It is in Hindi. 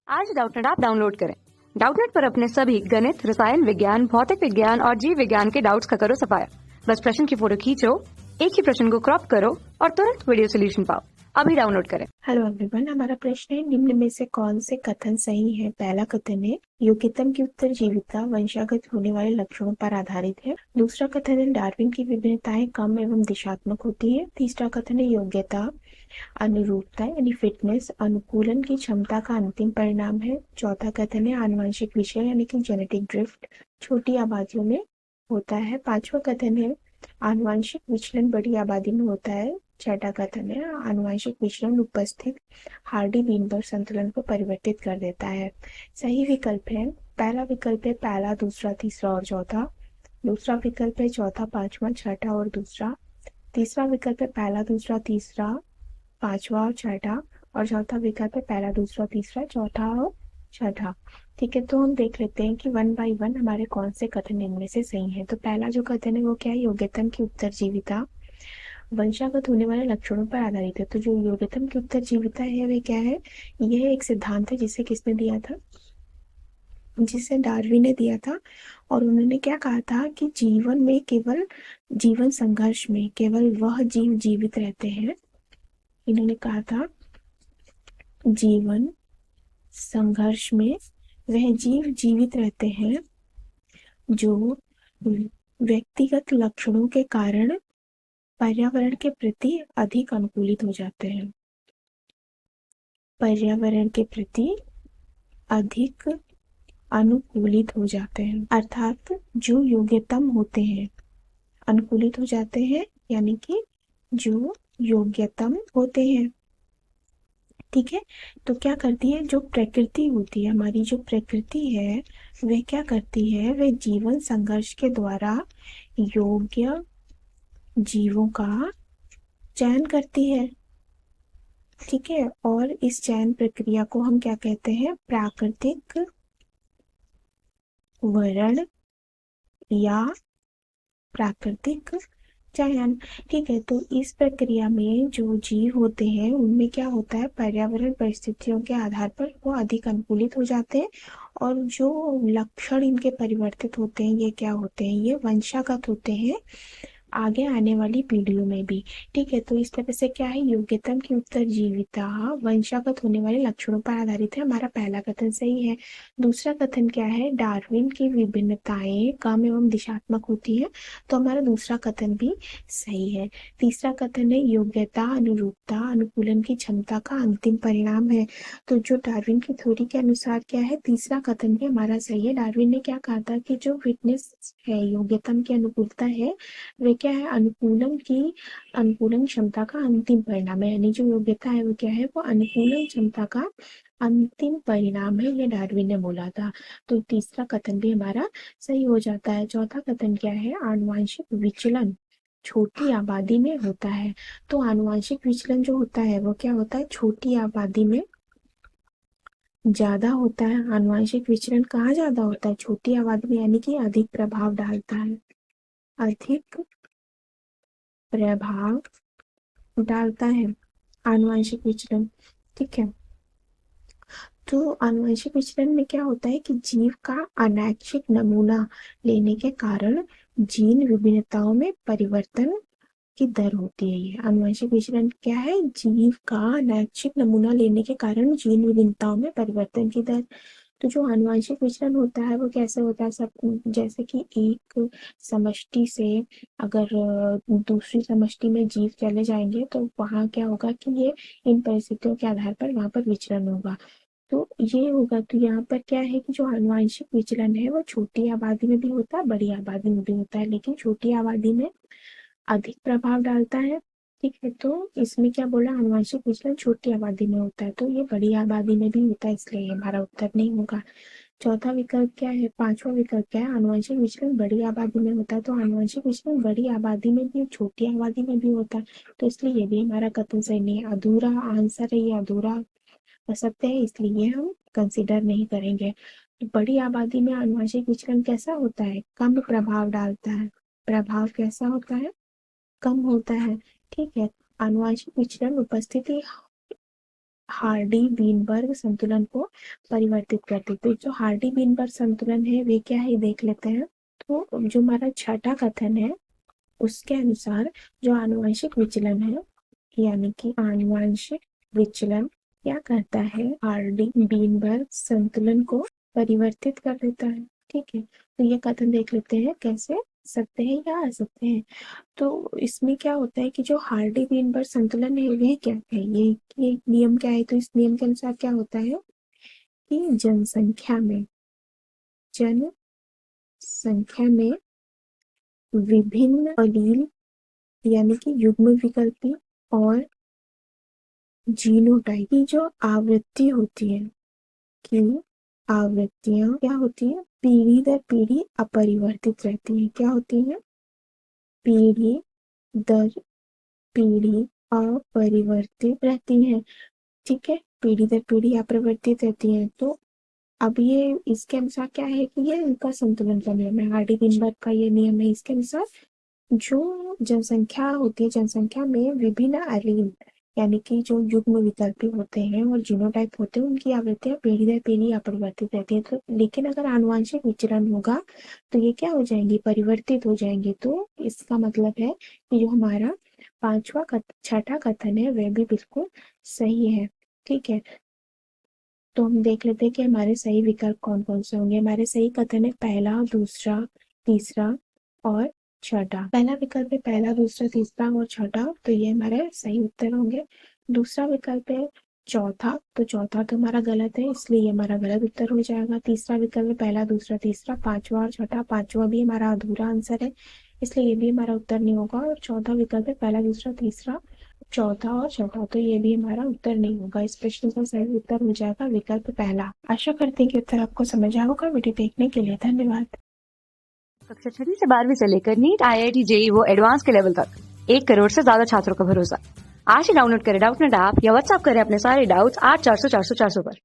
आज डाउटनेट ऐप डाउनलोड करें। डाउटनेट पर अपने सभी गणित, रसायन विज्ञान, भौतिक विज्ञान और जीव विज्ञान के डाउट्स का करो सफाया। बस प्रश्न की फोटो खींचो, एक ही प्रश्न को क्रॉप करो और तुरंत वीडियो सोल्यूशन पाओ। अभी डाउनलोड करें। हेलो एवरीवन, हमारा प्रश्न है निम्न में से कौन से कथन सही है। पहला कथन है योग्यतम की उत्तरजीविता वंशागत होने वाले लक्षणों पर आधारित है। दूसरा कथन है डार्विन की विभिन्नताएं कम एवं दिशात्मक होती है। तीसरा कथन है योग्यता अनुरूपता यानी फिटनेस अनुकूलन की क्षमता का अंतिम परिणाम है। चौथा कथन है आनुवंशिक विषय यानी कि जेनेटिक ड्रिफ्ट छोटी आबादियों में होता है। पांचवा कथन है आनुवंशिक विचलन बड़ी आबादी में होता है। छठा कथन है आनुवंशिक विचलन उपस्थित हार्डी वीनबर्ग संतुलन को परिवर्तित कर देता है। सही विकल्प है पहला विकल्प है पहला, दूसरा, तीसरा और चौथा। दूसरा विकल्प है चौथा, पांचवा, छठा और दूसरा। तीसरा विकल्प है पहला, दूसरा, तीसरा, पांचवा और छठा। और चौथा विकल्प है पहला, दूसरा, तीसरा, चौथा और छठा। ठीक है, तो हम देख लेते हैं कि वन बाय वन हमारे कौन से कथन इनमें से सही है। तो पहला जो कथन है वो क्या है, योग्यतम की उत्तरजीविता वंशागत होने वाले लक्षणों पर आधारित है। तो जो योग्यतम की उत्तरजीविता है वह क्या है, यह एक सिद्धांत है जिसे किसने दिया था, जिसे डार्विन ने दिया था। और उन्होंने क्या कहा था कि जीवन में केवल जीवन संघर्ष में केवल वह जीव जीवित रहते हैं। इन्होंने कहा था जीवन संघर्ष में वह जीव जीवित रहते हैं जो व्यक्तिगत लक्षणों के कारण पर्यावरण के प्रति अधिक अनुकूलित हो जाते हैं। पर्यावरण के प्रति अधिक अनुकूलित हो जाते हैं, अर्थात जो योग्यतम होते हैं अनुकूलित हो जाते हैं, यानी कि जो योग्यतम होते हैं। ठीक है, तो क्या करती है, जो प्रकृति होती है हमारी, जो प्रकृति है वह क्या करती है, वह जीवन संघर्ष के द्वारा योग्य जीवों का चयन करती है। ठीक है, और इस चयन प्रक्रिया को हम क्या कहते हैं, प्राकृतिक वर्ण या प्राकृतिक चयन। ठीक है, तो इस प्रक्रिया में जो जीव होते हैं उनमें क्या होता है, पर्यावरण परिस्थितियों के आधार पर वो अधिक अनुकूलित हो जाते हैं और जो लक्षण इनके परिवर्तित होते हैं ये क्या होते हैं, ये वंशागत होते हैं आगे आने वाली पीढ़ियों में भी। ठीक है, तो इस तरह से क्या है, योग्यतम की उत्तरजीविता वंशागत होने वाले लक्षणों पर आधारित है। हमारा पहला कथन सही है। दूसरा कथन क्या है, डार्विन की विभिन्नताएं कम एवं दिशात्मक होती है। तो हमारा दूसरा कथन भी सही है। तीसरा कथन है योग्यता अनुरूपता अनुकूलन की क्षमता का अंतिम परिणाम है। तो जो डार्विन की थ्योरी के अनुसार क्या है, तीसरा कथन भी हमारा सही है। डार्विन ने क्या कहा था कि जो फिटनेस है, योग्यतम की अनुकूलता है, वे क्या है, अनुकूलन क्षमता का अंतिम परिणाम है। यानी जो योग्यता है वो क्या है, वो अनुकूलन क्षमता का अंतिम परिणाम है, ये डार्विन ने बोला था। तो तीसरा कथन भी हमारा सही हो जाता है। चौथा कथन क्या है, आनुवंशिक विचलन छोटी आबादी में होता है। तो आनुवंशिक विचलन जो होता है वो क्या होता है, छोटी आबादी में ज्यादा होता है। आनुवंशिक विचलन कहाँ ज्यादा होता है, छोटी आबादी में, यानी कि अधिक प्रभाव डालता है, अधिक प्रभाव डालता है आनुवंशिक विचलन। ठीक है, तो आनुवंशिक विचलन में क्या होता है कि जीव का अनैच्छिक नमूना लेने के कारण जीन विभिन्नताओं में परिवर्तन की दर होती है। ये आनुवंशिक विचलन क्या है, जीव का अनैच्छिक नमूना लेने के कारण जीन विभिन्नताओं में परिवर्तन की दर। तो जो आनुवंशिक विचलन होता है वो कैसे होता है, सब जैसे कि एक समष्टि से अगर दूसरी समष्टि में जीव चले जाएंगे तो वहां क्या होगा कि ये इन परिस्थितियों के आधार पर वहां पर विचलन होगा। तो ये होगा, तो यहाँ पर क्या है कि जो आनुवंशिक विचलन है वो छोटी आबादी में भी होता है, बड़ी आबादी में भी होता है, लेकिन छोटी आबादी में अधिक प्रभाव डालता है। ठीक है, तो इसमें क्या बोला, आनुवंशिक विचलन छोटी आबादी में होता है, तो ये बड़ी आबादी में भी होता है, इसलिए हमारा उत्तर नहीं होगा। चौथा विकल्प क्या है, पांचवा विकल्प क्या है, आनुवंशिक विचलन बड़ी आबादी में होता है। तो आनुवंशिक विचलन बड़ी आबादी में भी, छोटी आबादी में भी होता है, तो इसलिए ये भी हमारा कथन सही नहीं है। अधूरा आंसर है ये, अधूरा सत्य है, इसलिए हम कंसिडर नहीं करेंगे। तो बड़ी आबादी में आनुवंशिक विचलन कैसा होता है, कम प्रभाव डालता है, प्रभाव कैसा होता है, कम होता है। ठीक है, आनुवंशिक विचलन उपस्थिति हार्डी वीनबर्ग संतुलन को परिवर्तित करते। तो जो हार्डी वीनबर्ग संतुलन है वे क्या है देख लेते हैं। तो जो हमारा छठा कथन है उसके अनुसार जो आनुवंशिक विचलन है, यानी कि आनुवंशिक विचलन क्या करता है, हार्डी वीनबर्ग संतुलन को परिवर्तित कर देता है। ठीक है, तो ये कथन देख लेते हैं कैसे सकते हैं या आ सकते हैं। तो इसमें क्या होता है कि जो हार्डी वीनबर्ग संतुलन है वह क्या है, ये नियम क्या है। तो इस नियम के अनुसार क्या होता है कि जनसंख्या में विभिन्न एलील यानी कि युग्म विकल्पी और जीनोटाइप की जो आवृत्ति होती है कि आवृत्तियां क्या होती है, पीढ़ी दर पीढ़ी अपरिवर्तित रहती है। क्या होती है, पीढ़ी दर पीढ़ी अपरिवर्तित रहती है। ठीक है, पीढ़ी दर पीढ़ी अपरिवर्तित रहती है। तो अब ये इसके अनुसार क्या है कि ये इनका संतुलन का नियम है, हार्डी वीनबर्ग का ये नियम है। इसके अनुसार जो जनसंख्या होती है, जनसंख्या में विभिन्न एलील यानी कि जो युग्म विकल्पी होते हैं और जीनोटाइप होते हैं उनकी आवृत्तियां पीढ़ी दर पीढ़ी अपरिवर्तित रहती है। तो लेकिन अगर आनुवंशिक विचलन होगा तो ये क्या हो जाएंगी, परिवर्तित हो जाएंगे। तो इसका मतलब है कि जो हमारा छठा कथन है वह भी बिल्कुल सही है। ठीक है, तो हम देख लेते हैं कि हमारे सही विकल्प कौन कौन से होंगे। हमारे सही कथन है पहला, दूसरा, तीसरा और छठा। पहला विकल्प है पहला, दूसरा, तीसरा और छठा, तो ये हमारे सही उत्तर होंगे। दूसरा विकल्प है चौथा, तो चौथा तो हमारा गलत है इसलिए ये हमारा गलत उत्तर हो जाएगा। तीसरा विकल्प है पहला, दूसरा, तीसरा, पांचवा और छठा, पांचवा भी हमारा अधूरा आंसर है इसलिए ये भी हमारा उत्तर नहीं होगा। और चौथा विकल्प है पहला, दूसरा, तीसरा, चौथा और छठा, तो ये भी हमारा उत्तर नहीं होगा। इस प्रश्न का सही उत्तर हो जाएगा विकल्प पहला। आशा करते हैं कि उत्तर आपको समझ आया होगा। वीडियो देखने के लिए धन्यवाद। कक्षा 6 से 12वीं से लेकर नीट, IIT, JEE वो एडवांस के लेवल तक 1 करोड़ से ज्यादा छात्रों का भरोसा। आज ही डाउनलोड करें डाउटनेट ऐप या व्हाट्सएप करें अपने सारे डाउट्स 8400 400 400 पर।